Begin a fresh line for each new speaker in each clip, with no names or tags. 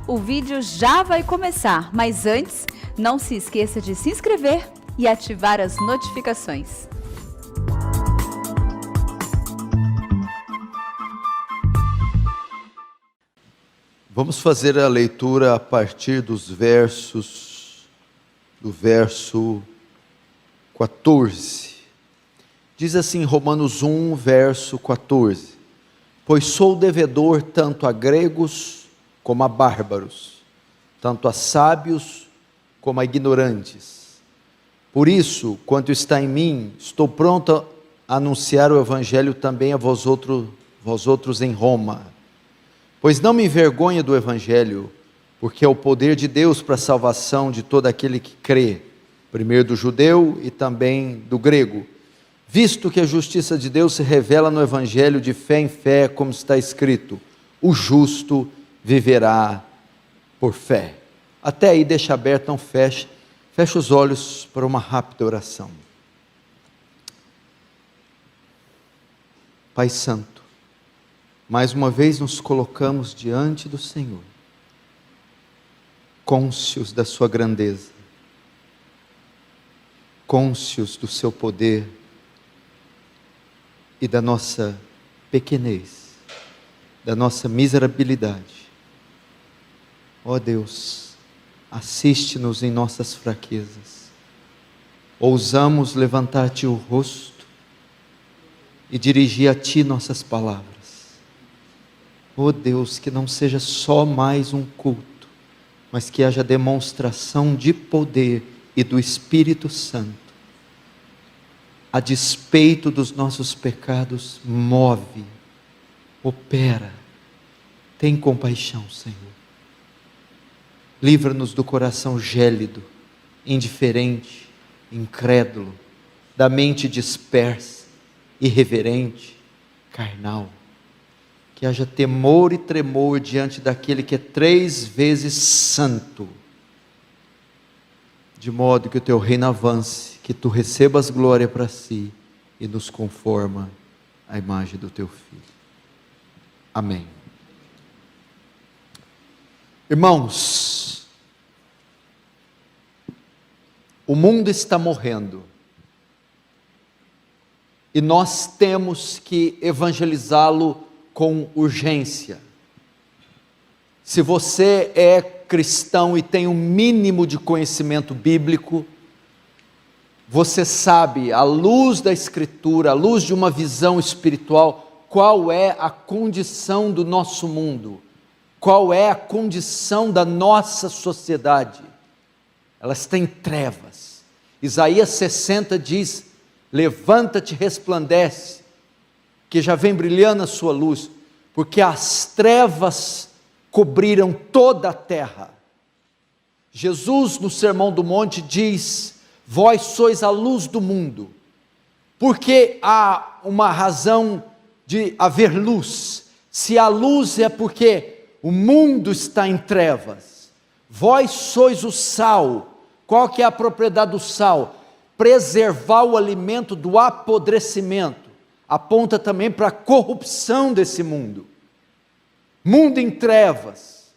O vídeo já vai começar, mas antes, não se esqueça de se inscrever e ativar as notificações.
Vamos fazer a leitura a partir do verso 14. Diz assim Romanos 1, verso 14: Pois sou devedor tanto a gregos como a bárbaros, tanto a sábios como a ignorantes. Por isso, quanto está em mim, estou pronto a anunciar o evangelho também a vós outros em Roma. Pois não me envergonho do evangelho, porque é o poder de Deus para a salvação de todo aquele que crê, primeiro do judeu e também do grego. Visto que a justiça de Deus se revela no evangelho de fé em fé, como está escrito: o justo viverá por fé. Até aí deixa aberto, não fecha. Fecha os olhos para uma rápida oração. Pai Santo, mais uma vez nos colocamos diante do Senhor, cônscios da sua grandeza, cônscios do seu poder e da nossa pequenez, da nossa miserabilidade. Ó Deus, assiste-nos em nossas fraquezas. Ousamos levantar-te o rosto e dirigir a Ti nossas palavras. Ó Deus, que não seja só mais um culto, mas que haja demonstração de poder e do Espírito Santo. A despeito dos nossos pecados, move, opera, tem compaixão, Senhor. Livra-nos do coração gélido, indiferente, incrédulo, da mente dispersa, irreverente, carnal. Que haja temor e tremor diante daquele que é 3 vezes santo, de modo que o teu reino avance, que tu recebas glória para si e nos conforma à imagem do teu Filho. Amém. Irmãos, o mundo está morrendo e nós temos que evangelizá-lo com urgência. Se você é cristão e tem um mínimo de conhecimento bíblico, você sabe, à luz da Escritura, à luz de uma visão espiritual, qual é a condição do nosso mundo, qual é a condição da nossa sociedade. Ela está em trevas. Isaías 60 diz: levanta-te, resplandece, que já vem brilhando a sua luz, porque as trevas cobriram toda a terra. Jesus, no Sermão do Monte, diz: vós sois a luz do mundo. Porque há uma razão de haver luz. Se há luz é porque o mundo está em trevas. Vós sois o sal. Qual que é a propriedade do sal? Preservar o alimento do apodrecimento. Aponta também para a corrupção desse mundo. Mundo em trevas,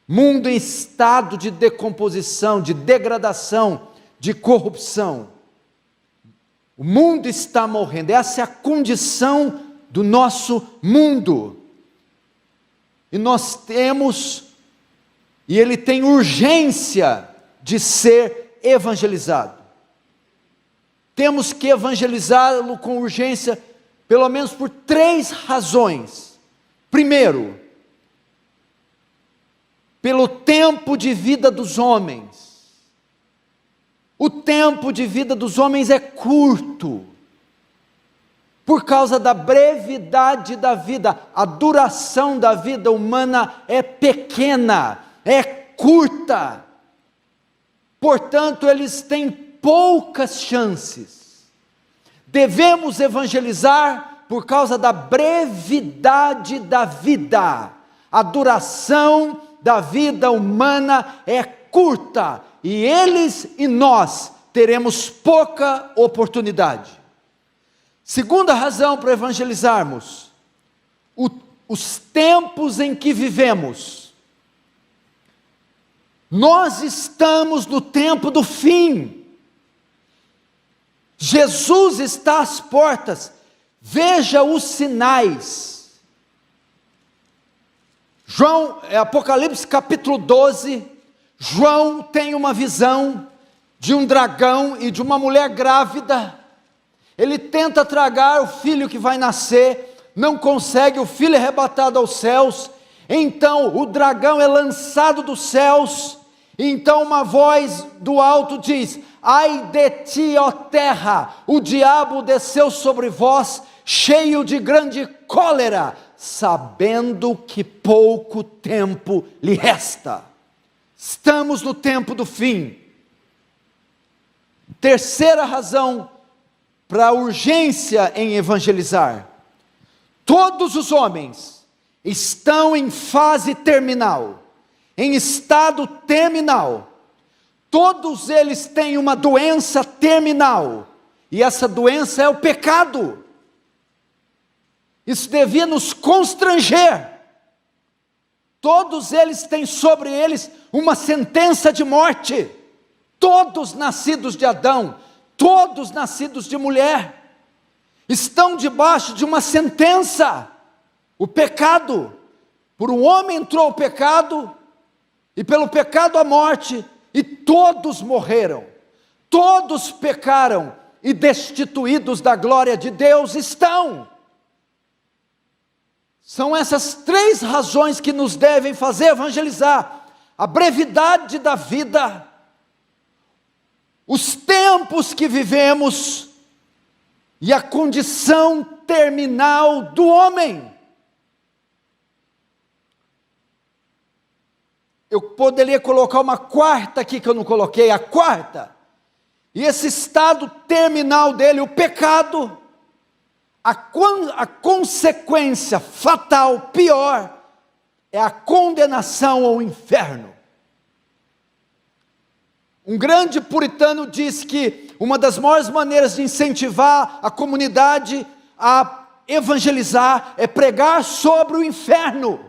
mundo em estado de decomposição, de degradação, de corrupção. O mundo está morrendo, essa é a condição do nosso mundo. E nós temos, e ele tem urgência de ser evangelizado. Temos que evangelizá-lo com urgência, pelo menos por 3 razões. Primeiro, pelo tempo de vida dos homens. O tempo de vida dos homens é curto, por causa da brevidade da vida. A duração da vida humana é pequena, é curta, portanto eles têm poucas chances. Devemos evangelizar por causa da brevidade da vida. A duração da vida humana é curta, e eles e nós teremos pouca oportunidade. Segunda razão para evangelizarmos: os tempos em que vivemos Nós estamos no tempo do fim. Jesus está às portas. Veja os sinais. Apocalipse capítulo 12, João tem uma visão de um dragão e de uma mulher grávida. Ele tenta tragar o filho que vai nascer, não consegue, o filho é arrebatado aos céus. Então o dragão é lançado dos céus, e então uma voz do alto diz: ai de ti, ó terra, o diabo desceu sobre vós, cheio de grande cólera, sabendo que pouco tempo lhe resta. Estamos no tempo do fim. Terceira razão para a urgência em evangelizar: todos os homens estão em fase terminal, em estado terminal. Todos eles têm uma doença terminal, e essa doença é o pecado. Isso devia nos constranger. Todos eles têm sobre eles uma sentença de morte. Todos nascidos de Adão, todos nascidos de mulher, estão debaixo de uma sentença. O pecado. Por um homem entrou o pecado, e pelo pecado a morte, e todos morreram. Todos pecaram, e destituídos da glória de Deus estão. São essas três razões que nos devem fazer evangelizar: a brevidade da vida, os tempos que vivemos e a condição terminal do homem. Eu poderia colocar uma quarta aqui que eu não coloquei, a quarta. E esse estado terminal dele, o pecado, a consequência fatal, pior, é a condenação ao inferno. Um grande puritano disse que uma das maiores maneiras de incentivar a comunidade a evangelizar é pregar sobre o inferno.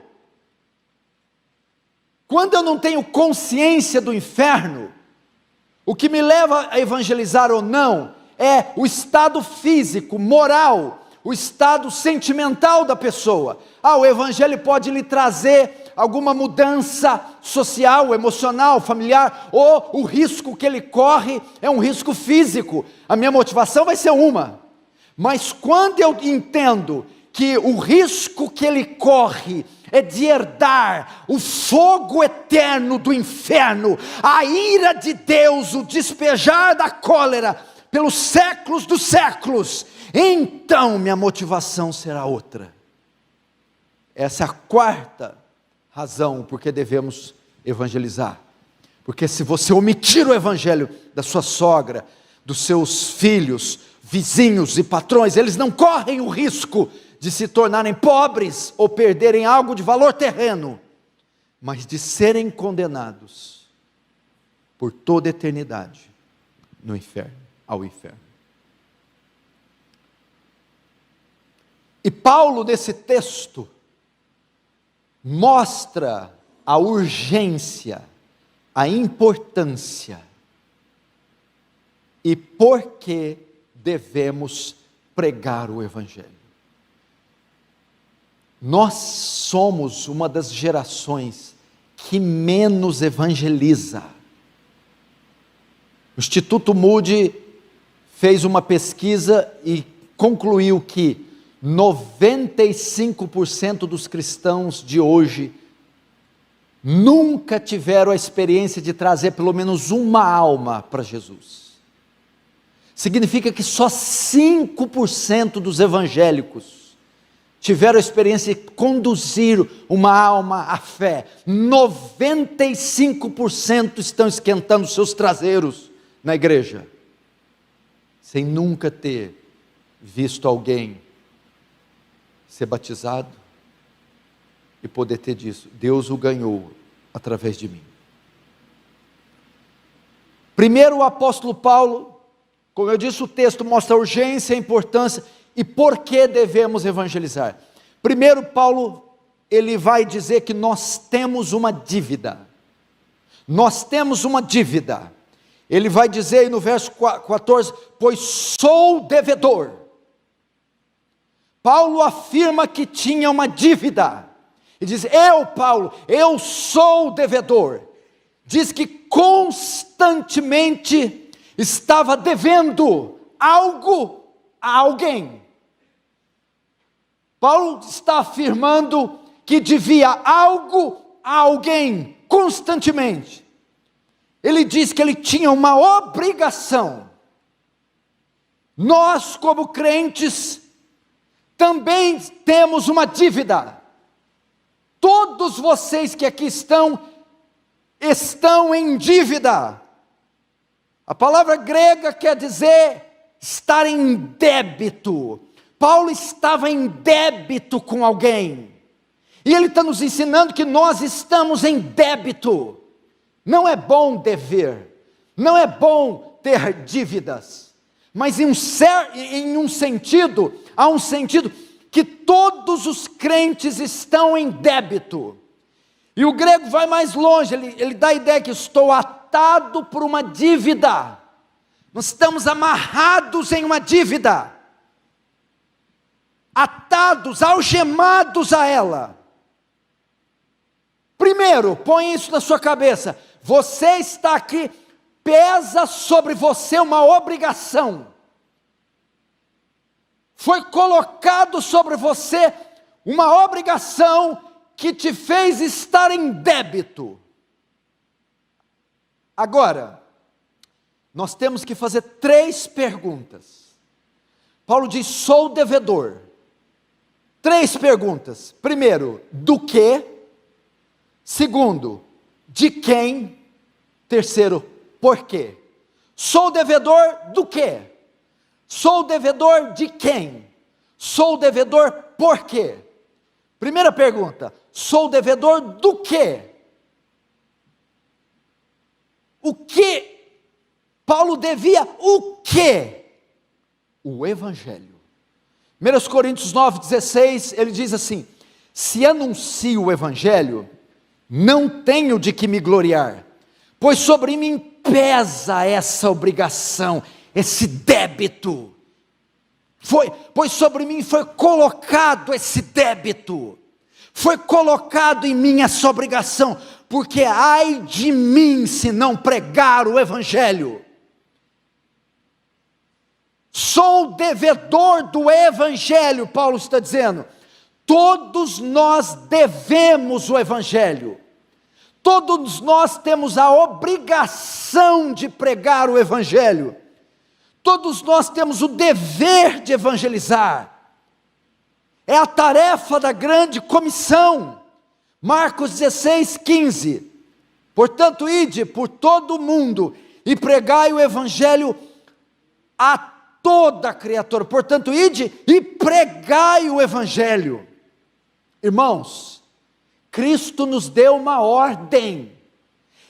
Quando eu não tenho consciência do inferno, o que me leva a evangelizar ou não é o estado físico, moral, o estado sentimental da pessoa. O evangelho pode lhe trazer alguma mudança social, emocional, familiar, ou o risco que ele corre é um risco físico. A minha motivação vai ser uma, mas quando eu entendo que o risco que ele corre é de herdar o fogo eterno do inferno, a ira de Deus, o despejar da cólera pelos séculos dos séculos, então minha motivação será outra. Essa é a quarta razão porque devemos evangelizar. Porque se você omitir o evangelho da sua sogra, dos seus filhos, vizinhos e patrões, eles não correm o risco de se tornarem pobres ou perderem algo de valor terreno, mas de serem condenados por toda a eternidade no inferno, ao inferno. E Paulo, nesse texto, mostra a urgência, a importância e por que devemos pregar o evangelho. Nós somos uma das gerações que menos evangeliza. O Instituto Moody fez uma pesquisa e concluiu que 95% dos cristãos de hoje nunca tiveram a experiência de trazer pelo menos uma alma para Jesus. Significa que só 5% dos evangélicos tiveram a experiência de conduzir uma alma à fé. 95% estão esquentando seus traseiros na igreja, sem nunca ter visto alguém ser batizado e poder ter disso: Deus o ganhou através de mim. Primeiro, o apóstolo Paulo, como eu disse, o texto mostra a urgência, a importância e por que devemos evangelizar. Primeiro, Paulo, ele vai dizer que nós temos uma dívida. nós temos uma dívida. Ele vai dizer aí no verso 14, pois sou devedor. Paulo afirma que tinha uma dívida. E diz, Paulo, eu sou devedor. Diz que constantemente estava devendo algo a alguém. Paulo está afirmando que devia algo a alguém, constantemente. Ele diz que ele tinha uma obrigação. Nós, como crentes, também temos uma dívida. Todos vocês que aqui estão em dívida. A palavra grega quer dizer estar em débito. Paulo estava em débito com alguém. E ele está nos ensinando que nós estamos em débito. Não é bom dever, não é bom ter dívidas, mas há um sentido que todos os crentes estão em débito. E o grego vai mais longe, ele dá a ideia que estou atado por uma dívida, nós estamos amarrados em uma dívida, atados, algemados a ela. Primeiro, põe isso na sua cabeça, você está aqui, pesa sobre você uma obrigação, foi colocado sobre você uma obrigação que te fez estar em débito. Agora, nós temos que fazer 3 perguntas. Paulo diz, sou devedor. 3 perguntas. Primeiro, do que? Segundo, de quem? Terceiro, por quê? Sou devedor do quê? Sou devedor de quem? Sou devedor por quê? Primeira pergunta, sou devedor do quê? O que? Paulo devia o quê? O Evangelho. 1 Coríntios 9,16, ele diz assim, se anuncio o Evangelho, não tenho de que me gloriar, pois sobre mim pesa essa obrigação, esse débito, pois sobre mim foi colocado esse débito, foi colocado em mim essa obrigação, porque ai de mim se não pregar o Evangelho. Sou devedor do Evangelho, Paulo está dizendo. Todos nós devemos o Evangelho. Todos nós temos a obrigação de pregar o Evangelho. Todos nós temos o dever de evangelizar. É a tarefa da grande comissão. Marcos 16:15. Portanto, ide por todo o mundo e pregai o Evangelho a toda criatura. Portanto, ide e pregai o Evangelho. Irmãos, Cristo nos deu uma ordem.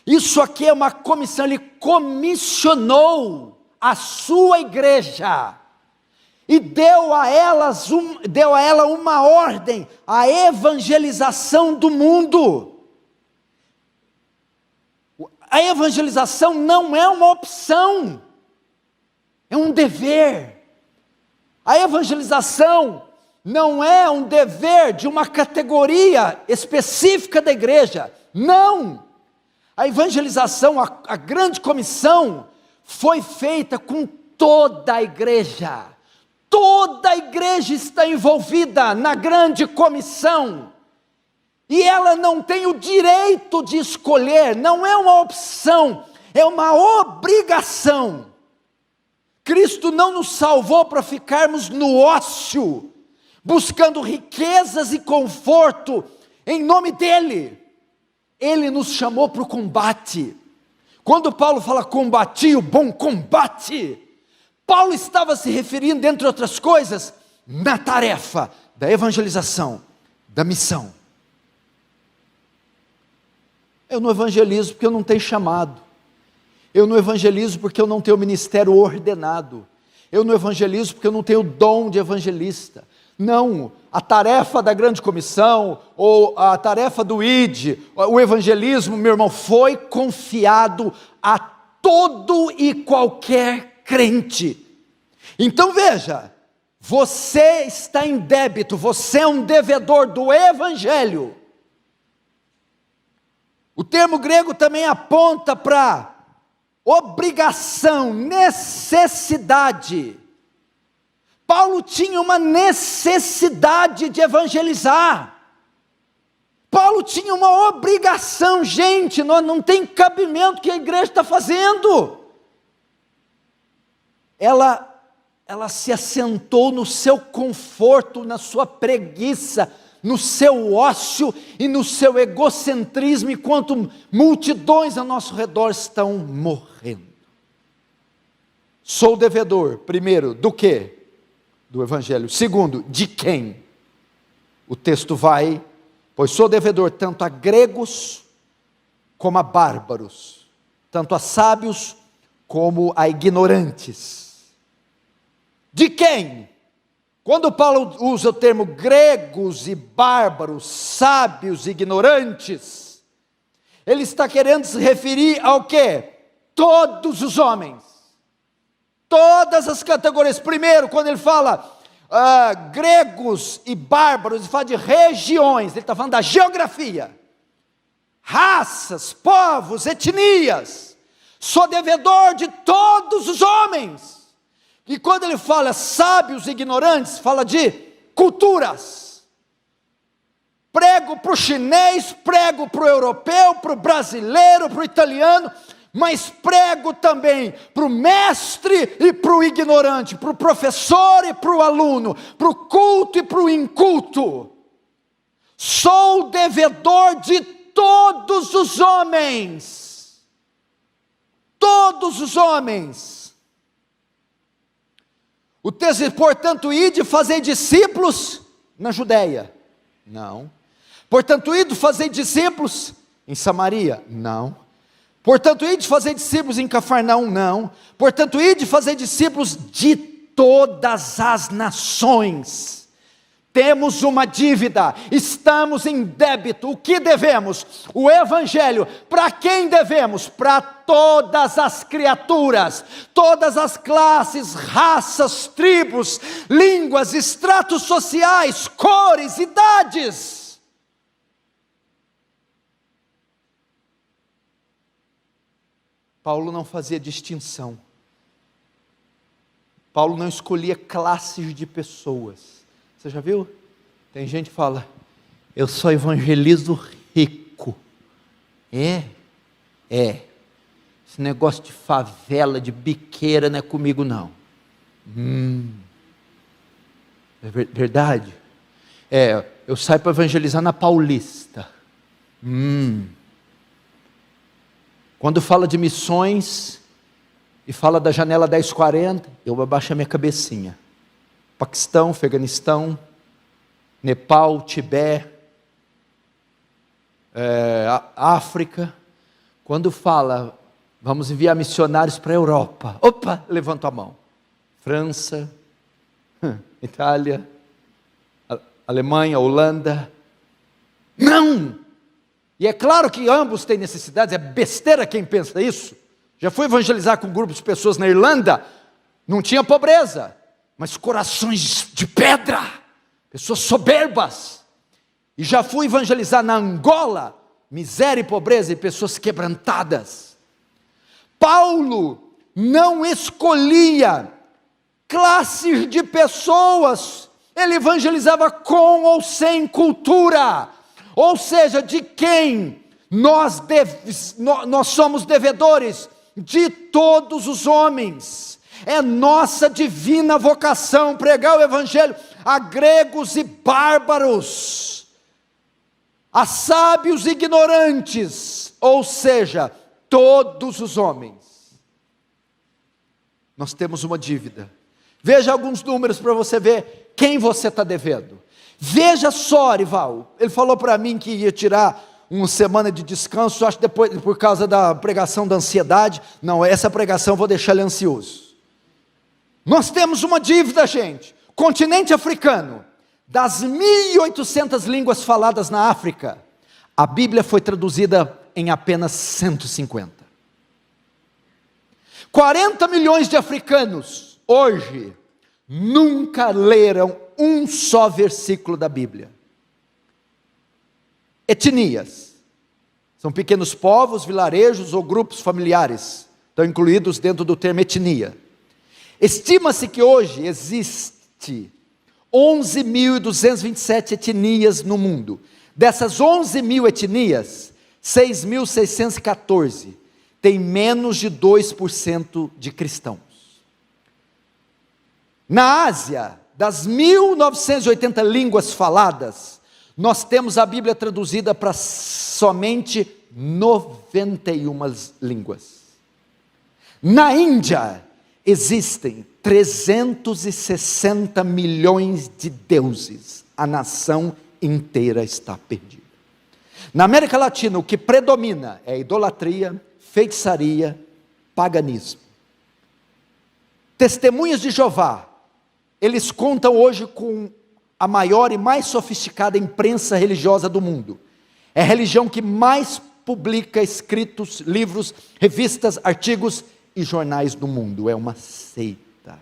Isso aqui é uma comissão. Ele comissionou a sua igreja e deu a ela uma ordem, a evangelização do mundo. A evangelização não é uma opção, é um dever. A evangelização não é um dever de uma categoria específica da igreja, não. A evangelização, a grande comissão, foi feita com toda a igreja. Toda a igreja está envolvida na grande comissão. E ela não tem o direito de escolher, não é uma opção, é uma obrigação. Cristo não nos salvou para ficarmos no ócio, buscando riquezas e conforto em nome dEle. Ele nos chamou para o combate. Quando Paulo fala combati o bom combate, Paulo estava se referindo, entre outras coisas, na tarefa da evangelização, da missão. Eu não evangelizo porque eu não tenho chamado. Eu não evangelizo porque eu não tenho ministério ordenado. Eu não evangelizo porque eu não tenho dom de evangelista. Não, a tarefa da grande comissão, ou a tarefa do ID, o evangelismo, meu irmão, foi confiado a todo e qualquer crente. Então veja, você está em débito, você é um devedor do evangelho. O termo grego também aponta para obrigação, necessidade. Paulo tinha uma necessidade de evangelizar. Paulo tinha uma obrigação, gente, não tem cabimento que a igreja está fazendo. Ela se assentou no seu conforto, na sua preguiça, no seu ócio e no seu egocentrismo, enquanto multidões ao nosso redor estão morrendo. Sou devedor, primeiro, do quê? Do evangelho. Segundo, de quem? O texto vai, pois sou devedor tanto a gregos como a bárbaros, tanto a sábios como a ignorantes. De quem? Quando Paulo usa o termo gregos e bárbaros, sábios e ignorantes, ele está querendo se referir ao quê? Todos os homens. Todas as categorias. Primeiro, quando ele fala gregos e bárbaros, ele fala de regiões, ele está falando da geografia, raças, povos, etnias. Sou devedor de todos os homens. E quando ele fala sábios e ignorantes, fala de culturas. Prego para o chinês, prego para o europeu, para o brasileiro, para o italiano, mas prego também para o mestre e para o ignorante, para o professor e para o aluno, para o culto e para o inculto. Sou devedor de todos os homens. Todos os homens. O texto diz, portanto, ide fazer discípulos na Judéia. Não. Portanto, ide fazer discípulos em Samaria. Não. Portanto, ide fazer discípulos em Cafarnaum, não. Portanto, ide fazer discípulos de todas as nações. Temos uma dívida, estamos em débito. O que devemos? O evangelho. Para quem devemos? Para todas as criaturas, todas as classes, raças, tribos, línguas, estratos sociais, cores, idades. Paulo não fazia distinção. Paulo não escolhia classes de pessoas. Você já viu? Tem gente que fala, eu só evangelizo rico. É. Esse negócio de favela, de biqueira, não é comigo não. É verdade? Eu saio para evangelizar na Paulista. Quando fala de missões e fala da janela 1040, eu abaixo a minha cabecinha. Paquistão, Afeganistão, Nepal, Tibete, África. Quando fala, vamos enviar missionários para a Europa. Opa, levanto a mão. França, Itália, Alemanha, Holanda. Não! E é claro que ambos têm necessidades, é besteira quem pensa isso. Já fui evangelizar com um grupo de pessoas na Irlanda, não tinha pobreza, mas corações de pedra, pessoas soberbas. E já fui evangelizar na Angola, miséria e pobreza e pessoas quebrantadas. Paulo não escolhia classes de pessoas, ele evangelizava com ou sem cultura. Ou seja, de quem nós somos devedores? De todos os homens. É nossa divina vocação pregar o evangelho a gregos e bárbaros, a sábios e ignorantes, ou seja, todos os homens. Nós temos uma dívida. Veja alguns números para você ver quem você está devendo. Veja só, Arival, ele falou para mim que ia tirar uma semana de descanso, acho que depois, por causa da pregação da ansiedade. Não, essa pregação eu vou deixar ele ansioso. Nós temos uma dívida, gente. Continente africano, Das 1.800 línguas faladas na África, a Bíblia foi traduzida em apenas 150. 40 milhões de africanos, hoje, nunca leram um só versículo da Bíblia. Etnias. São pequenos povos, vilarejos ou grupos familiares. Estão incluídos dentro do termo etnia. Estima-se que hoje existe 11.227 etnias no mundo. Dessas 11.000 etnias, 6.614 têm menos de 2% de cristãos. Na Ásia, das 1.980 línguas faladas, nós temos a Bíblia traduzida para somente 91 línguas. Na Índia, existem 360 milhões de deuses. A nação inteira está perdida. Na América Latina, o que predomina é idolatria, feitiçaria, paganismo. Testemunhas de Jeová, eles contam hoje com a maior e mais sofisticada imprensa religiosa do mundo. É a religião que mais publica escritos, livros, revistas, artigos e jornais do mundo. É uma seita.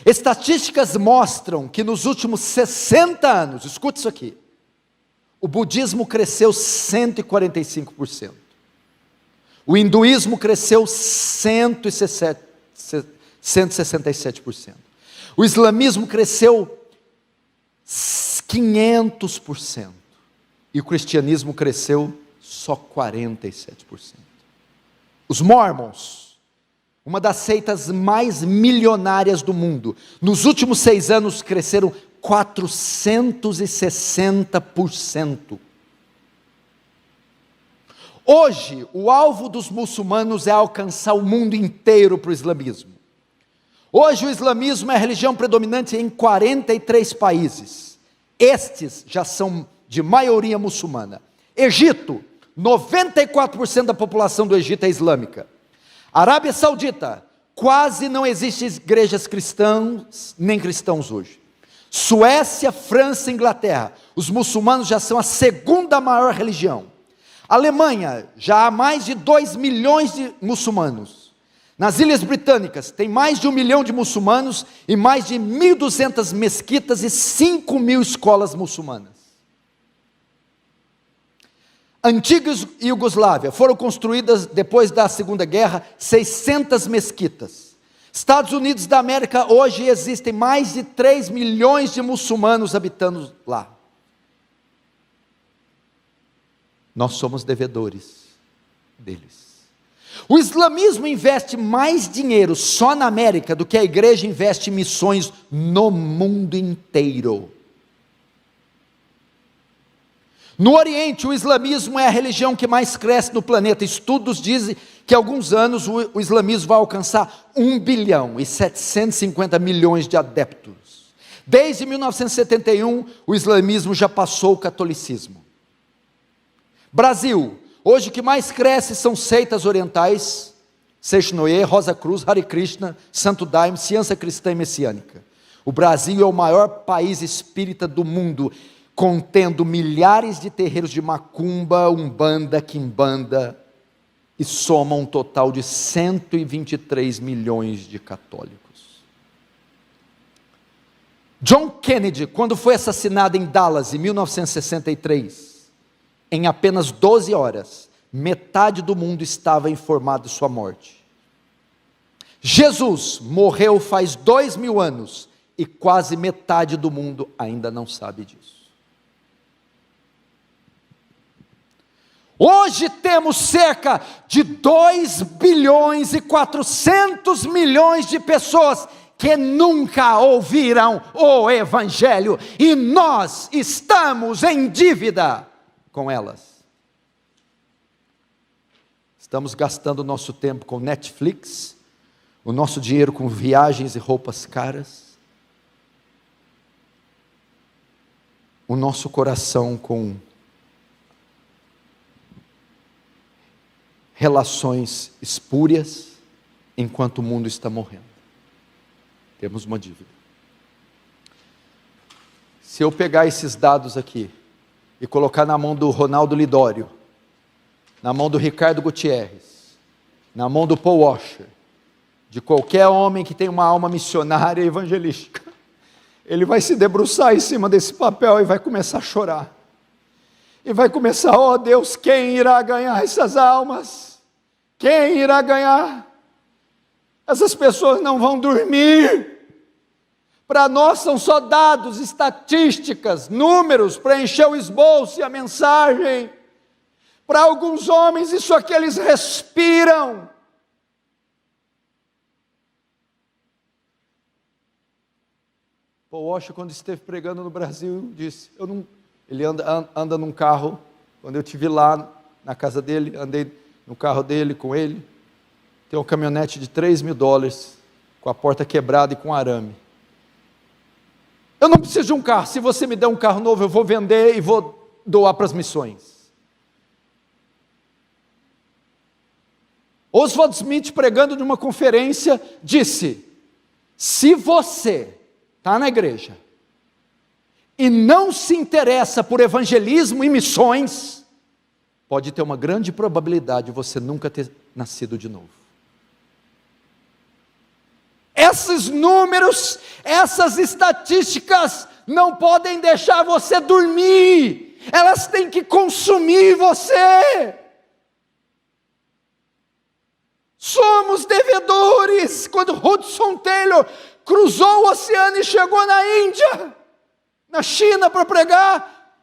Estatísticas mostram que nos últimos 60 anos, escute isso aqui, o budismo cresceu 145%. O hinduísmo cresceu 167%. O islamismo cresceu 500%. E o cristianismo cresceu só 47%. Os Mormons, uma das seitas mais milionárias do mundo, nos últimos 6 anos cresceram 460%. Hoje, o alvo dos muçulmanos é alcançar o mundo inteiro para o islamismo. Hoje o islamismo é a religião predominante em 43 países. Estes já são de maioria muçulmana. Egito, 94% da população do Egito é islâmica. Arábia Saudita, quase não existem igrejas cristãs, nem cristãos hoje. Suécia, França e Inglaterra, os muçulmanos já são a segunda maior religião. Alemanha, já há mais de 2 milhões de muçulmanos. Nas Ilhas Britânicas, tem mais de 1 milhão de muçulmanos e mais de 1.200 mesquitas e 5.000 escolas muçulmanas. Antiga Iugoslávia, foram construídas depois da Segunda Guerra 600 mesquitas. Estados Unidos da América, hoje existem mais de 3 milhões de muçulmanos habitando lá. Nós somos devedores deles. O islamismo investe mais dinheiro só na América do que a igreja investe em missões no mundo inteiro. No Oriente, o islamismo é a religião que mais cresce no planeta. Estudos dizem que há alguns anos o islamismo vai alcançar 1 bilhão e 750 milhões de adeptos. Desde 1971, o islamismo já passou o catolicismo. Brasil, hoje o que mais cresce são seitas orientais, Seixinoye, Rosa Cruz, Hare Krishna, Santo Daime, Ciência Cristã e Messiânica. O Brasil é o maior país espírita do mundo, contendo milhares de terreiros de macumba, umbanda, quimbanda, e soma um total de 123 milhões de católicos. John Kennedy, quando foi assassinado em Dallas em 1963, em apenas 12 horas, metade do mundo estava informado de sua morte. Jesus morreu faz 2000 anos e quase metade do mundo ainda não sabe disso. Hoje temos cerca de 2 bilhões e 400 milhões de pessoas que nunca ouviram o Evangelho e nós estamos em dívida com elas. Estamos gastando o nosso tempo com Netflix, o nosso dinheiro com viagens e roupas caras, o nosso coração com relações espúrias, enquanto o mundo está morrendo. Temos uma dívida. Se eu pegar esses dados aqui e colocar na mão do Ronaldo Lidório, na mão do Ricardo Gutierrez, na mão do Paul Washer, de qualquer homem que tem uma alma missionária e evangelística, ele vai se debruçar em cima desse papel e vai começar a chorar. E vai começar, ó Deus, quem irá ganhar essas almas? Quem irá ganhar? Essas pessoas não vão dormir. Para nós são só dados, estatísticas, números para encher o esboço e a mensagem. Para alguns homens isso aqui eles respiram. Paul Washer, quando esteve pregando no Brasil, disse, ele anda num carro, quando eu estive lá na casa dele, andei no carro dele com ele, tem uma caminhonete de $3.000, com a porta quebrada e com arame. Eu não preciso de um carro, se você me der um carro novo, eu vou vender e vou doar para as missões. Oswald Smith, pregando numa conferência, disse, se você está na igreja e não se interessa por evangelismo e missões, pode ter uma grande probabilidade de você nunca ter nascido de novo. Esses números, essas estatísticas não podem deixar você dormir, elas têm que consumir você. Somos devedores. Quando Hudson Taylor cruzou o oceano e chegou na Índia, na China para pregar,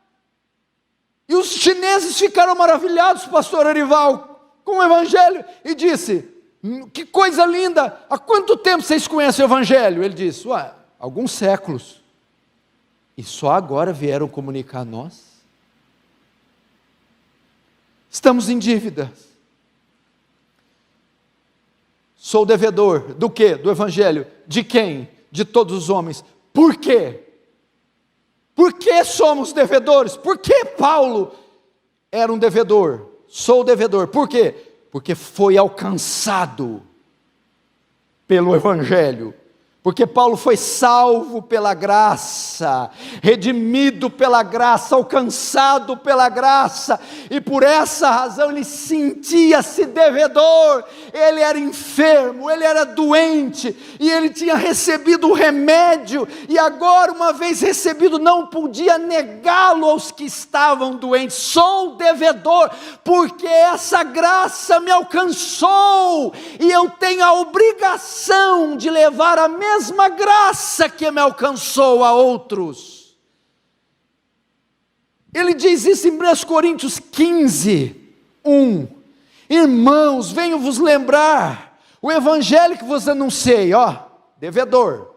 e os chineses ficaram maravilhados, pastor Arival, com o evangelho, e disse, que coisa linda, há quanto tempo vocês conhecem o evangelho? Ele disse, alguns séculos, e só agora vieram comunicar a nós. Estamos em dívida. Sou devedor, do quê? Do evangelho. De quem? De todos os homens. Por quê? Por que somos devedores? Por que Paulo era um devedor? Sou devedor. Por quê? Porque foi alcançado pelo evangelho. Porque Paulo foi salvo pela graça, redimido pela graça, alcançado pela graça, e por essa razão ele sentia-se devedor, ele era enfermo, ele era doente, e ele tinha recebido o remédio, e agora, uma vez recebido, não podia negá-lo aos que estavam doentes. Sou devedor, porque essa graça me alcançou, e eu tenho a obrigação de levar a mesma graça que me alcançou a outros. Ele diz isso em 1 Coríntios 15, 1. Irmãos, venho vos lembrar, o evangelho que vos anunciei, devedor,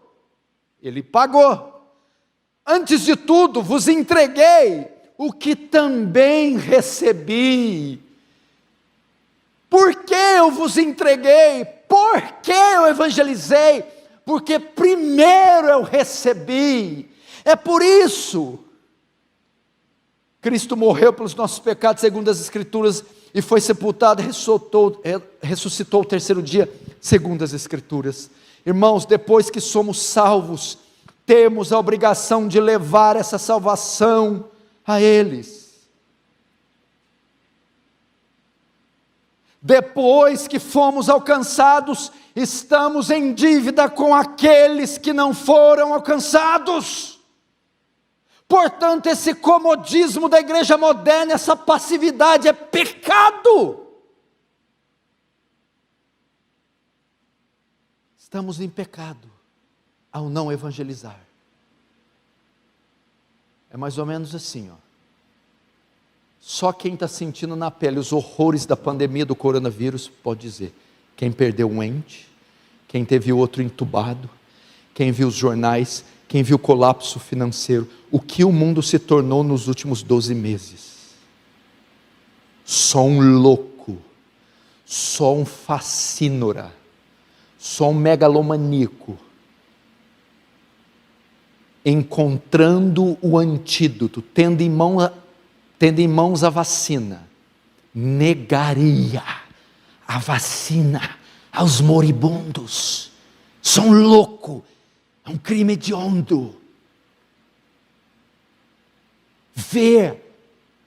ele pagou. Antes de tudo, vos entreguei o que também recebi. Por que eu vos entreguei? Por que eu evangelizei? Porque primeiro eu recebi. É por isso Cristo morreu pelos nossos pecados segundo as Escrituras, e foi sepultado e ressuscitou o terceiro dia segundo as Escrituras. Irmãos, depois que somos salvos, temos a obrigação de levar essa salvação a eles. Depois que fomos alcançados, estamos em dívida com aqueles que não foram alcançados. Portanto, esse comodismo da igreja moderna, essa passividade é pecado. Estamos em pecado ao não evangelizar. É mais ou menos assim, Só quem está sentindo na pele os horrores da pandemia do coronavírus pode dizer. Quem perdeu um ente, quem teve outro entubado, quem viu os jornais, quem viu o colapso financeiro, o que o mundo se tornou nos últimos 12 meses. Só um louco, só um fascínora, só um megalomaníaco, encontrando o antídoto, tendo em mãos a vacina, negaria a vacina aos moribundos. Sou um louco, é um crime hediondo. ver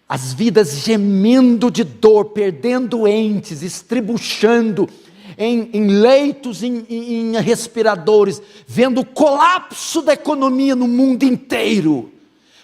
as vidas gemendo de dor, perdendo entes, estribuchando em leitos, em respiradores, vendo o colapso da economia no mundo inteiro.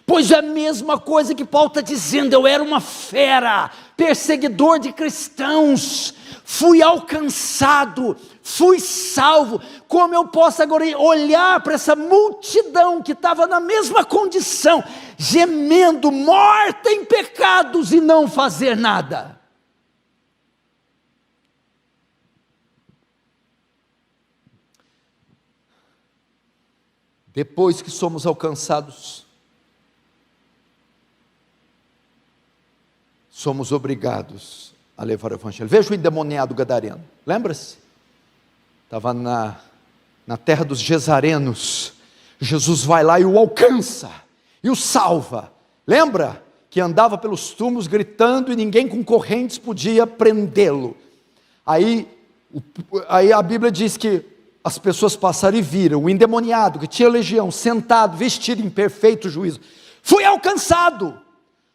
Pois é a mesma coisa que Paulo está dizendo: eu era uma fera, perseguidor de cristãos, fui alcançado, fui salvo. Como eu posso agora olhar para essa multidão que estava na mesma condição, gemendo, morta em pecados, e não fazer nada? Depois que somos alcançados, somos obrigados a levar o evangelho. Veja o endemoniado gadareno, lembra-se? Estava na terra dos Gesarenos. Jesus vai lá e o alcança, e o salva. Lembra? Que andava pelos túmulos gritando, e ninguém com correntes podia prendê-lo. Aí a Bíblia diz que as pessoas passaram e viram o endemoniado, que tinha legião, sentado, vestido em perfeito juízo. Fui alcançado.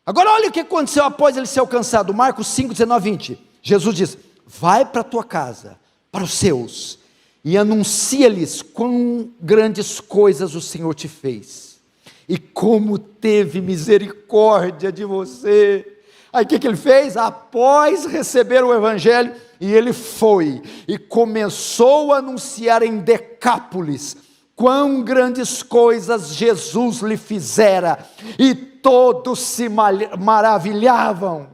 Agora olha o que aconteceu após ele ser alcançado. Marcos 5, 19, 20. Jesus diz: vai para a tua casa, para os seus, e anuncia-lhes quão grandes coisas o Senhor te fez, e como teve misericórdia de você. Aí o que ele fez? Após receber o evangelho, e ele foi, e começou a anunciar em Decápolis, quão grandes coisas Jesus lhe fizera, e todos se maravilhavam.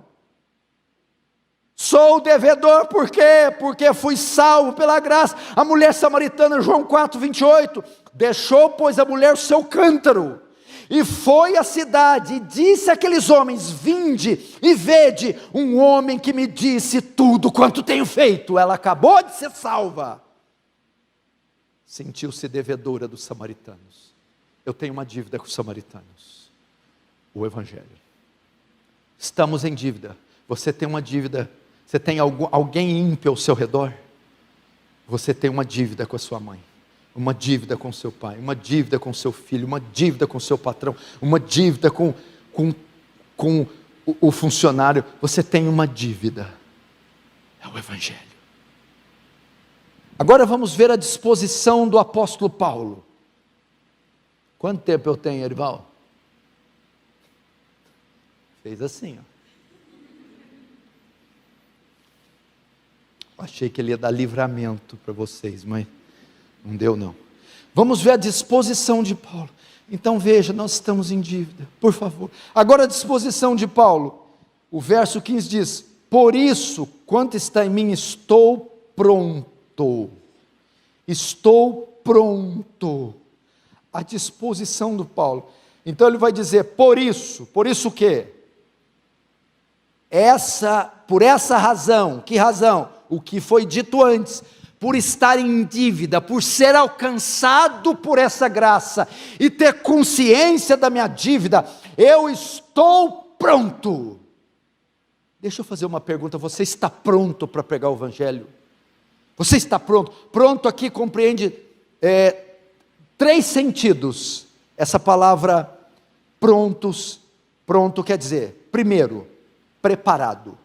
Sou devedor, por quê? Porque fui salvo pela graça. A mulher samaritana, João 4, 28, deixou, pois, a mulher o seu cântaro, e foi à cidade, e disse àqueles homens: vinde e vede um homem que me disse tudo quanto tenho feito. Ela acabou de ser salva, sentiu-se devedora dos samaritanos. Eu tenho uma dívida com os samaritanos: o evangelho. Estamos em dívida. Você tem uma dívida. Você tem alguém ímpio ao seu redor? Você tem uma dívida com a sua mãe, uma dívida com seu pai, uma dívida com seu filho, uma dívida com seu patrão, uma dívida com o funcionário. Você tem uma dívida, é o evangelho. Agora vamos ver a disposição do apóstolo Paulo. Quanto tempo eu tenho, Erival? Fez assim, ó. Achei que ele ia dar livramento para vocês, mas não deu não. Vamos ver a disposição de Paulo. Então veja, nós estamos em dívida, por favor. Agora a disposição de Paulo. O verso 15 diz: por isso, quanto está em mim, estou pronto. Estou pronto. A disposição do Paulo. Então ele vai dizer: por isso o quê? Por essa razão. Que razão? O que foi dito antes, por estar em dívida, por ser alcançado por essa graça, e ter consciência da minha dívida, eu estou pronto. Deixa eu fazer uma pergunta: você está pronto para pregar o evangelho? Você está pronto? Pronto aqui compreende 3 sentidos. Essa palavra pronto quer dizer, primeiro, preparado.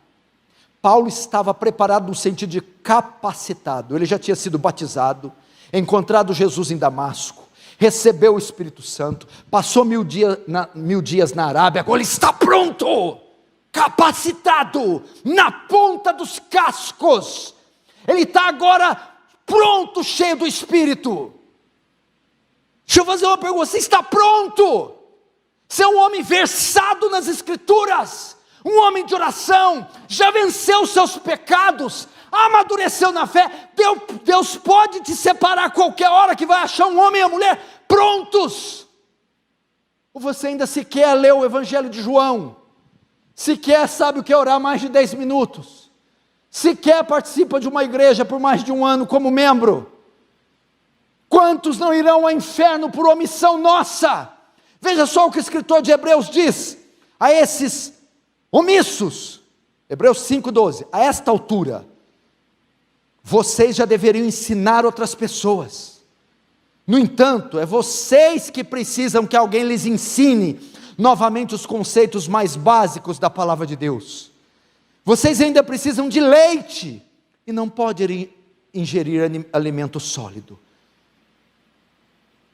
Paulo estava preparado no sentido de capacitado. Ele já tinha sido batizado, encontrado Jesus em Damasco, recebeu o Espírito Santo, passou 1000 dias na Arábia. Agora ele está pronto, capacitado, na ponta dos cascos. Ele está agora pronto, cheio do Espírito. Deixa eu fazer uma pergunta: você está pronto? Você é um homem versado nas Escrituras, um homem de oração, já venceu seus pecados, amadureceu na fé. Deus pode te separar a qualquer hora, que vai achar um homem e uma mulher prontos. Ou você ainda sequer leu o Evangelho de João, sequer sabe o que é orar mais de 10 minutos, sequer participa de uma igreja por mais de um ano como membro. Quantos não irão ao inferno por omissão nossa? Veja só o que o escritor de Hebreus diz a esses omissos. Hebreus 5,12. A esta altura, vocês já deveriam ensinar outras pessoas. No entanto, é vocês que precisam que alguém lhes ensine novamente os conceitos mais básicos da palavra de Deus. Vocês ainda precisam de leite e não podem ingerir alimento sólido.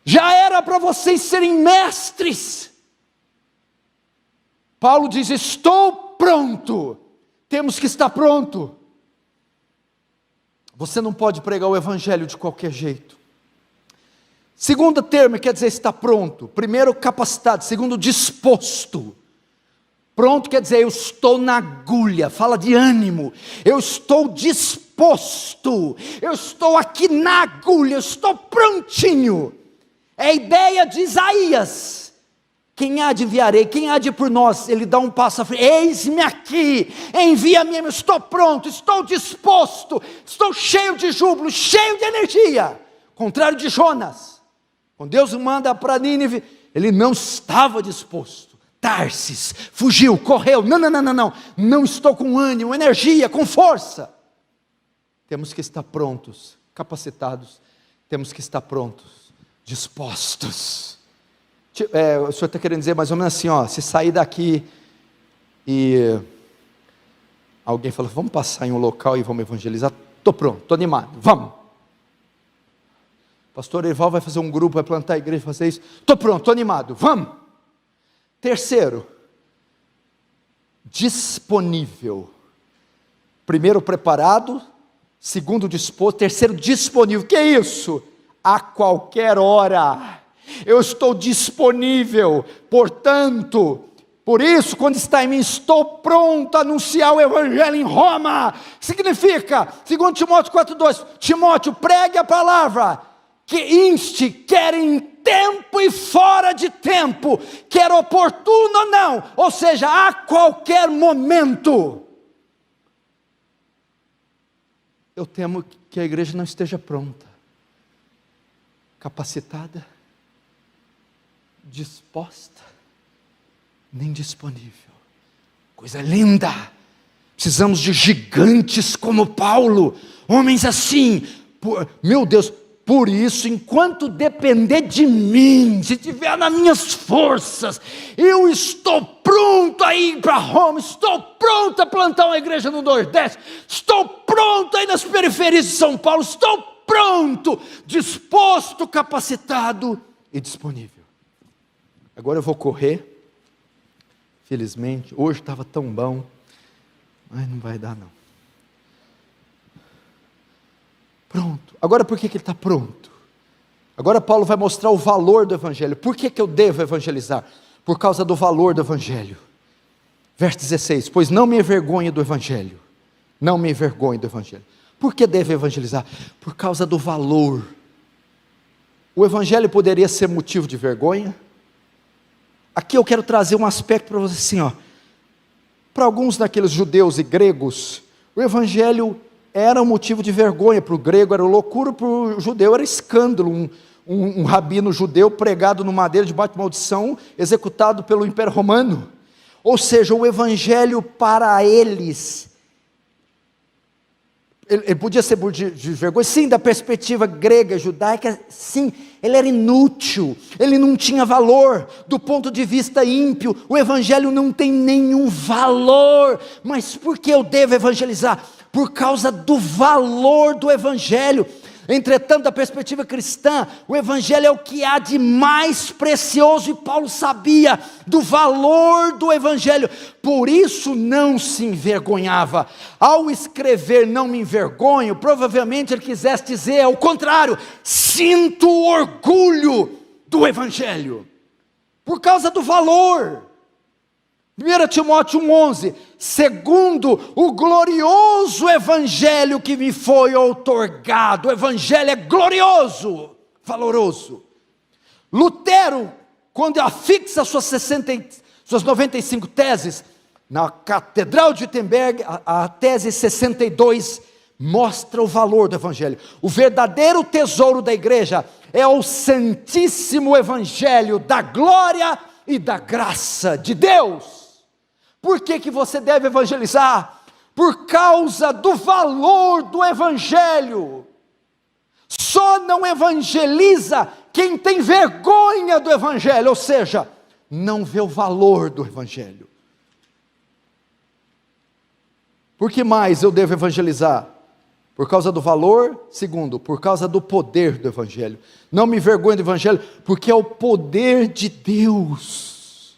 Já era para vocês serem mestres. Paulo diz: estou pronto. Temos que estar pronto. Você não pode pregar o evangelho de qualquer jeito. Segundo termo quer dizer estar pronto. Primeiro, capacitado. Segundo, disposto. Pronto quer dizer eu estou na agulha, fala de ânimo. Eu estou disposto. Eu estou aqui na agulha, eu estou prontinho. É a ideia de Isaías. Quem há de enviarei? Quem há de ir por nós? Ele dá um passo à frente. Eis-me aqui, envia-me, eu estou pronto, estou disposto, estou cheio de júbilo, cheio de energia. Contrário de Jonas. Quando Deus o manda para Nínive, ele não estava disposto. Tarsis, fugiu, correu. Não estou com ânimo, energia, com força. Temos que estar prontos, capacitados. Temos que estar prontos, dispostos. O senhor está querendo dizer mais ou menos assim, se sair daqui e alguém fala, vamos passar em um local e vamos evangelizar, estou pronto, estou animado, vamos. Pastor Erival vai fazer um grupo, vai plantar a igreja, fazer isso, estou pronto, estou animado, vamos. Terceiro, disponível. Primeiro, preparado. Segundo, disposto. Terceiro, disponível. Que é isso? A qualquer hora eu estou disponível. Portanto, por isso, quando está em mim, estou pronto a anunciar o evangelho em Roma. Significa, segundo Timóteo 4,2, Timóteo, pregue a palavra, que inste, quer em tempo e fora de tempo, quer oportuno ou não, ou seja, a qualquer momento. Eu temo que a igreja não esteja pronta, capacitada, disposta, nem disponível. Coisa linda. Precisamos de gigantes como Paulo, homens assim, meu Deus. Por isso, enquanto depender de mim, se estiver nas minhas forças, eu estou pronto a ir para Roma, estou pronto a plantar uma igreja no Nordeste, estou pronto a ir nas periferias de São Paulo, estou pronto, disposto, capacitado e disponível. Agora eu vou correr, felizmente, hoje estava tão bom, mas não vai dar não. Pronto. Agora por que ele está pronto? Agora Paulo vai mostrar o valor do evangelho. Por que eu devo evangelizar? Por causa do valor do evangelho. Verso 16, pois não me envergonhe do evangelho. Não me envergonhe do evangelho. Por que devo evangelizar? Por causa do valor. O evangelho poderia ser motivo de vergonha? Aqui eu quero trazer um aspecto para você assim, para alguns daqueles judeus e gregos, o evangelho era um motivo de vergonha. Para o grego era loucura, para o judeu era escândalo. Um rabino judeu pregado no madeiro debaixo de maldição, executado pelo Império Romano. Ou seja, o evangelho para eles, ele podia ser de vergonha, sim, da perspectiva grega, judaica, sim, ele era inútil, ele não tinha valor, do ponto de vista ímpio, o evangelho não tem nenhum valor. Mas por que eu devo evangelizar? Por causa do valor do evangelho. Entretanto, da perspectiva cristã, o evangelho é o que há de mais precioso, e Paulo sabia do valor do evangelho, por isso não se envergonhava. Ao escrever não me envergonho, provavelmente ele quisesse dizer ao contrário, sinto orgulho do evangelho, por causa do valor. 1 Timóteo 1,11, segundo o glorioso evangelho que me foi outorgado. O evangelho é glorioso, valoroso. Lutero, quando afixa suas 95 teses, na Catedral de Wittenberg, a tese 62, mostra o valor do evangelho. O verdadeiro tesouro da igreja é o santíssimo evangelho da glória e da graça de Deus. Por que você deve evangelizar? Por causa do valor do evangelho. Só não evangeliza quem tem vergonha do evangelho, ou seja, não vê o valor do Evangelho. Por que mais eu devo evangelizar? Por causa do valor. Segundo, por causa do poder do Evangelho. Não me envergonhe do Evangelho, porque é o poder de Deus.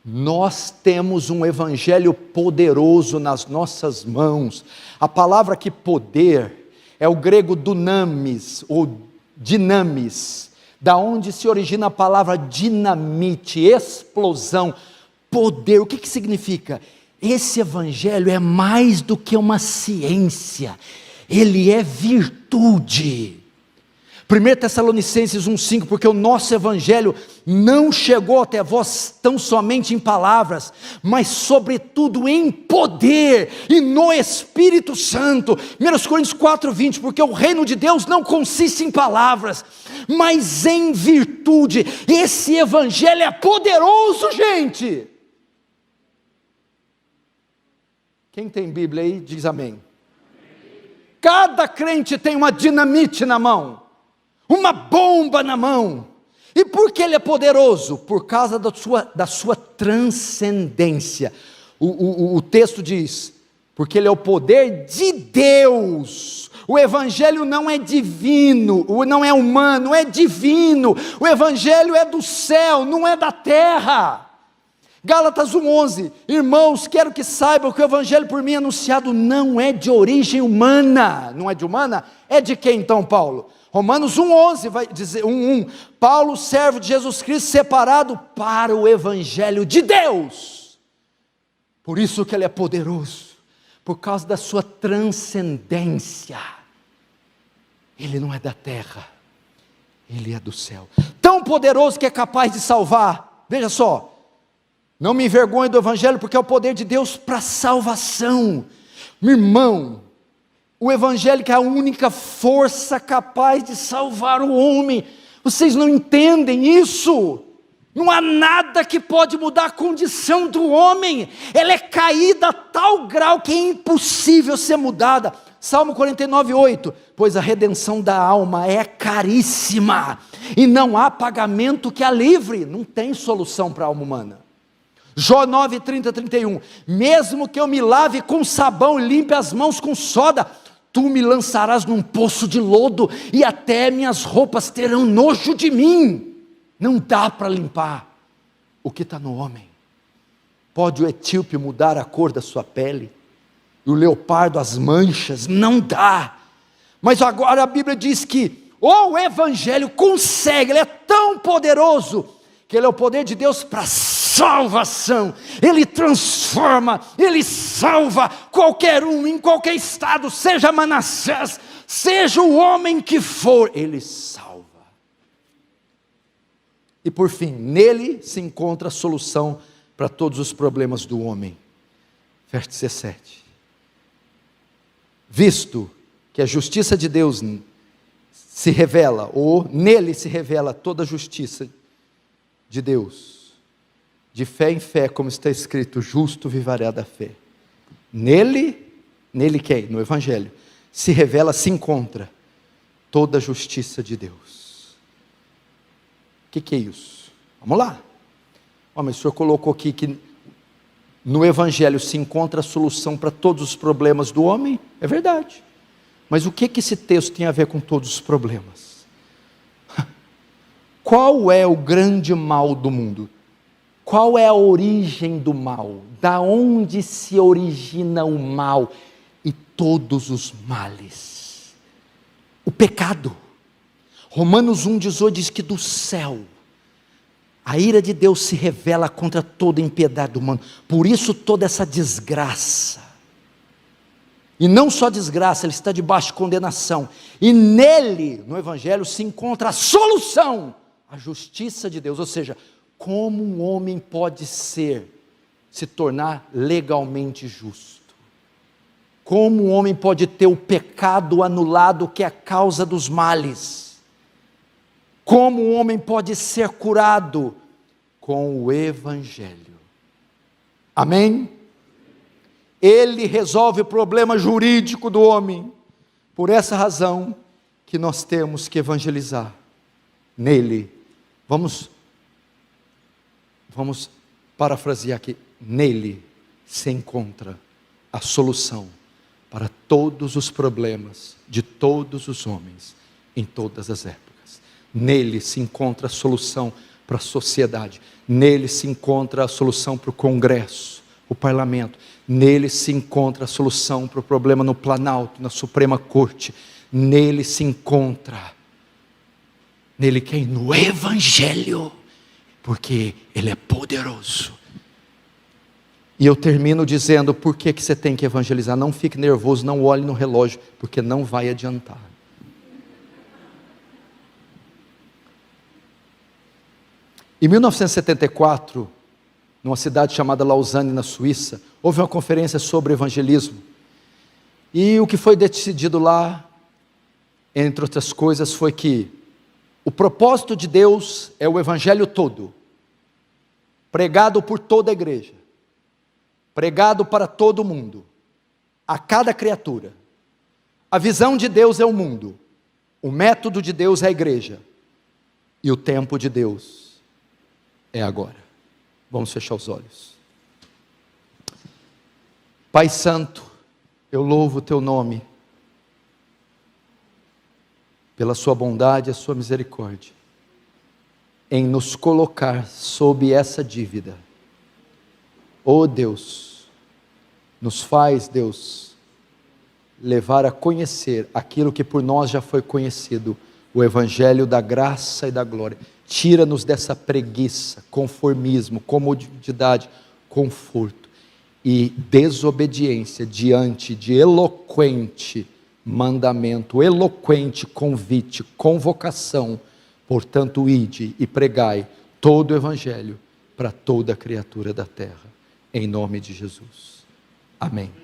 Nós temos um Evangelho poderoso nas nossas mãos. A palavra que poder é o grego dunamis, ou dinamis, da onde se origina a palavra dinamite, explosão, poder. O que significa? Esse Evangelho é mais do que uma ciência, ele é virtude. 1 Tessalonicenses 1,5, porque o nosso Evangelho não chegou até vós tão somente em palavras, mas sobretudo em poder e no Espírito Santo. 1 Coríntios 4,20, porque o reino de Deus não consiste em palavras, mas em virtude. Esse Evangelho é poderoso, gente. Quem tem Bíblia aí, diz amém. Cada crente tem uma dinamite na mão, uma bomba na mão. E por que ele é poderoso? Por causa da sua transcendência. O texto diz, porque ele é o poder de Deus. O Evangelho não é divino, não é humano, é divino. O Evangelho é do céu, não é da terra. Gálatas 1,11, irmãos, quero que saibam que o Evangelho por mim anunciado não é de origem humana. Não é de humana? É de quem então, Paulo? Romanos 1,11 vai dizer, 1,1, Paulo, servo de Jesus Cristo, separado para o Evangelho de Deus. Por isso que ele é poderoso, por causa da sua transcendência. Ele não é da terra, ele é do céu. Tão poderoso que é capaz de salvar. Veja só, não me envergonhe do Evangelho, porque é o poder de Deus para salvação. Meu irmão, o Evangelho é a única força capaz de salvar o homem. Vocês não entendem isso? Não há nada que pode mudar a condição do homem. Ela é caída a tal grau que é impossível ser mudada. Salmo 49,8, pois a redenção da alma é caríssima, e não há pagamento que a livre. Não tem solução para a alma humana. Jó 9, 30, 31, mesmo que eu me lave com sabão e limpe as mãos com soda, tu me lançarás num poço de lodo, e até minhas roupas terão nojo de mim. Não dá para limpar o que está no homem. Pode o etíope mudar a cor da sua pele, e o leopardo as manchas? Não dá. Mas agora a Bíblia diz que o Evangelho consegue, ele é tão poderoso, que ele é o poder de Deus para salvação. Ele transforma, ele salva qualquer um, em qualquer estado, seja Manassés, seja o homem que for, ele salva. E por fim, nele se encontra a solução para todos os problemas do homem. Verso 17. Visto que a justiça de Deus se revela, ou nele se revela toda a justiça de Deus, de fé em fé, como está escrito, justo viverá da fé. Nele quem? No Evangelho, se revela, se encontra toda a justiça de Deus. O que é isso? Vamos lá. Mas o senhor colocou aqui que no Evangelho se encontra a solução para todos os problemas do homem. É verdade. Mas o que esse texto tem a ver com todos os problemas? Qual é o grande mal do mundo? Qual é a origem do mal? Da onde se origina o mal e todos os males? O pecado. Romanos 1,18 diz que do céu a ira de Deus se revela contra toda impiedade humana. Por isso toda essa desgraça. E não só desgraça, ele está debaixo de condenação. E nele, no Evangelho, se encontra a solução, a justiça de Deus. Ou seja, como um homem pode se tornar legalmente justo? Como um homem pode ter o pecado anulado, que é a causa dos males? Como um homem pode ser curado? Com o Evangelho. Amém? Ele resolve o problema jurídico do homem. Por essa razão que nós temos que evangelizar. Nele. Vamos Vamos parafrasear aqui. Nele se encontra a solução para todos os problemas de todos os homens em todas as épocas. Nele se encontra a solução para a sociedade. Nele se encontra a solução para o Congresso, o Parlamento. Nele se encontra a solução para o problema no Planalto, na Suprema Corte. Nele se encontra. Nele quem? No Evangelho. Porque Ele é poderoso. E eu termino dizendo, por que você tem que evangelizar? Não fique nervoso, não olhe no relógio, porque não vai adiantar. Em 1974, numa cidade chamada Lausanne, na Suíça, houve uma conferência sobre evangelismo. E o que foi decidido lá, entre outras coisas, foi que o propósito de Deus é o evangelho todo, pregado por toda a igreja, pregado para todo mundo, a cada criatura. A visão de Deus é o mundo, o método de Deus é a igreja, e o tempo de Deus é agora. Vamos fechar os olhos. Pai Santo, eu louvo o Teu nome, pela Sua bondade e a Sua misericórdia, em nos colocar sob essa dívida. Oh Deus, nos faz, Deus, levar a conhecer aquilo que por nós já foi conhecido, o Evangelho da graça e da glória. Tira-nos dessa preguiça, conformismo, comodidade, conforto e desobediência diante de eloquente mandamento, eloquente convite, convocação. Portanto, ide e pregai todo o Evangelho para toda criatura da terra. Em nome de Jesus. Amém.